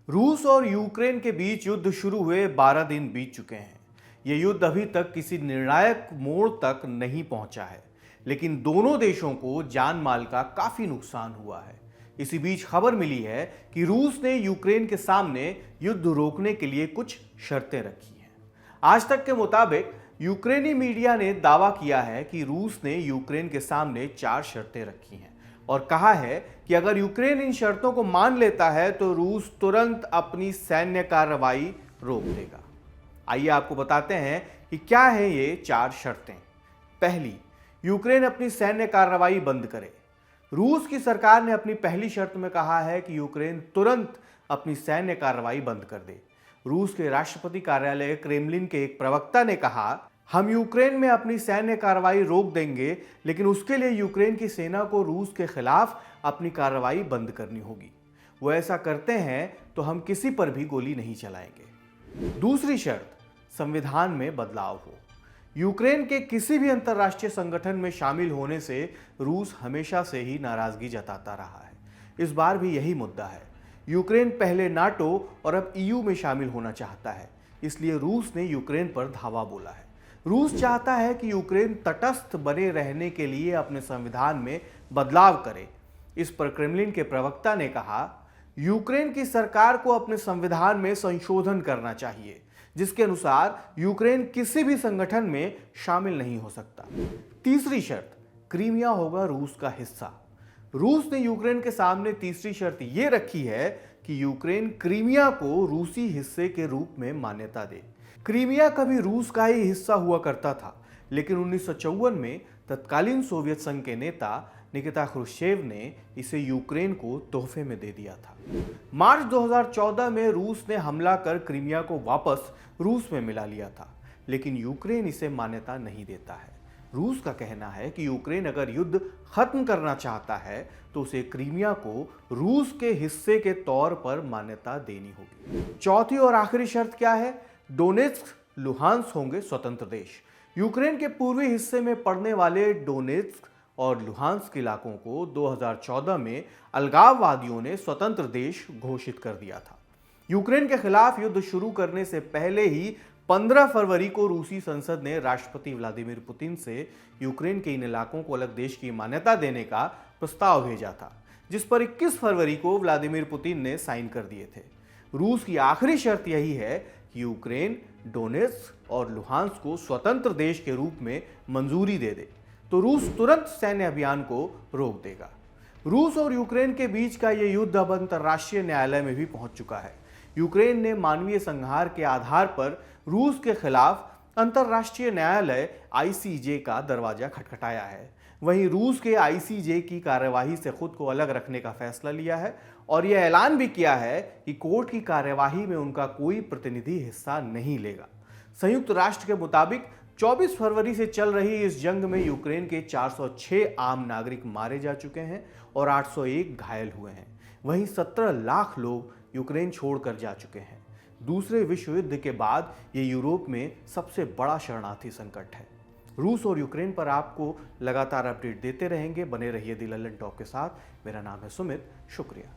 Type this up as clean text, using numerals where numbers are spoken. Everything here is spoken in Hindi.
रूस और यूक्रेन के बीच युद्ध शुरू हुए 12 दिन बीत चुके हैं। ये युद्ध अभी तक किसी निर्णायक मोड़ तक नहीं पहुंचा है, लेकिन दोनों देशों को जान माल का काफी नुकसान हुआ है। इसी बीच खबर मिली है कि रूस ने यूक्रेन के सामने युद्ध रोकने के लिए कुछ शर्तें रखी हैं। आज तक के मुताबिक यूक्रेनी मीडिया ने दावा किया है कि रूस ने यूक्रेन के सामने 4 शर्तें रखी हैं और कहा है कि अगर यूक्रेन इन शर्तों को मान लेता है तो रूस तुरंत अपनी सैन्य कार्रवाई रोक देगा। आइए आपको बताते हैं कि क्या है ये 4 शर्तें। पहली, यूक्रेन अपनी सैन्य कार्रवाई बंद करे। रूस की सरकार ने अपनी पहली शर्त में कहा है कि यूक्रेन तुरंत अपनी सैन्य कार्रवाई बंद कर दे। रूस के राष्ट्रपति कार्यालय क्रेमलिन के एक प्रवक्ता ने कहा, हम यूक्रेन में अपनी सैन्य कार्रवाई रोक देंगे, लेकिन उसके लिए यूक्रेन की सेना को रूस के खिलाफ अपनी कार्रवाई बंद करनी होगी। वो ऐसा करते हैं तो हम किसी पर भी गोली नहीं चलाएंगे। दूसरी शर्त, संविधान में बदलाव हो। यूक्रेन के किसी भी अंतर्राष्ट्रीय संगठन में शामिल होने से रूस हमेशा से ही नाराजगी जताता रहा है। इस बार भी यही मुद्दा है। यूक्रेन पहले नाटो और अब ईयू में शामिल होना चाहता है, इसलिए रूस ने यूक्रेन पर धावा बोला है। रूस चाहता है कि यूक्रेन तटस्थ बने रहने के लिए अपने संविधान में बदलाव करे। इस पर क्रेमलिन के प्रवक्ता ने कहा, यूक्रेन की सरकार को अपने संविधान में संशोधन करना चाहिए, जिसके अनुसार यूक्रेन किसी भी संगठन में शामिल नहीं हो सकता। तीसरी शर्त, क्रीमिया होगा रूस का हिस्सा। रूस ने यूक्रेन के सामने तीसरी शर्त यह रखी है कि यूक्रेन क्रीमिया को रूसी हिस्से के रूप में मान्यता दे। क्रीमिया कभी रूस का ही हिस्सा हुआ करता था, लेकिन 1954 में तत्कालीन सोवियत संघ के नेता निकिता क्रुश्चेव ने इसे यूक्रेन को तोहफे में दे दिया था। मार्च 2014 में रूस ने हमला कर क्रीमिया को वापस रूस में मिला लिया था, लेकिन यूक्रेन इसे मान्यता नहीं देता है। रूस का कहना है कि यूक्रेन अगर युद्ध खत्म करना चाहता है तो उसे क्रीमिया को रूस के हिस्से के तौर पर मान्यता देनी होगी। चौथी और आखिरी शर्त क्या है? डोनेत्स्क, लुहांस्क होंगे स्वतंत्र देश। यूक्रेन के पूर्वी हिस्से में पड़ने वाले डोनेत्स्क और लुहांस्क इलाकों को 2014 में अलगाववादियों ने स्वतंत्र देश घोषित कर दिया था। यूक्रेन के खिलाफ युद्ध शुरू करने से पहले ही 15 फरवरी को रूसी संसद ने राष्ट्रपति व्लादिमीर पुतिन से यूक्रेन के इन इलाकों को अलग देश की मान्यता देने का प्रस्ताव भेजा था, जिस पर 21 फरवरी को व्लादिमीर पुतिन ने साइन कर दिए थे। रूस की आखिरी शर्त यही है कि यूक्रेन डोनेत्स्क और लुहांस्क को स्वतंत्र देश के रूप में मंजूरी दे दे, तो रूस तुरंत सैन्य अभियान को रोक देगा। रूस और यूक्रेन के बीच का यह युद्ध अब अंतर्राष्ट्रीय न्यायालय में भी पहुंच चुका है। यूक्रेन ने मानवीय संहार के आधार पर रूस के खिलाफ अंतर्राष्ट्रीय न्यायालय आईसीजे का दरवाजा खटखटाया है। वहीं रूस के आईसीजे की कार्यवाही से खुद को अलग रखने का फैसला लिया है और यह ऐलान भी किया है कि कोर्ट की कार्यवाही में उनका कोई प्रतिनिधि हिस्सा नहीं लेगा। संयुक्त राष्ट्र के मुताबिक 24 फरवरी से चल रही इस जंग में यूक्रेन के 406 आम नागरिक मारे जा चुके हैं और 801 घायल हुए हैं। वहीं 17 लाख लोग यूक्रेन छोड़कर जा चुके हैं। दूसरे विश्व युद्ध के बाद ये यूरोप में सबसे बड़ा शरणार्थी संकट है। रूस और यूक्रेन पर आपको लगातार अपडेट देते रहेंगे। बने रहिए दी लल्लन टॉक के साथ। मेरा नाम है सुमित। शुक्रिया।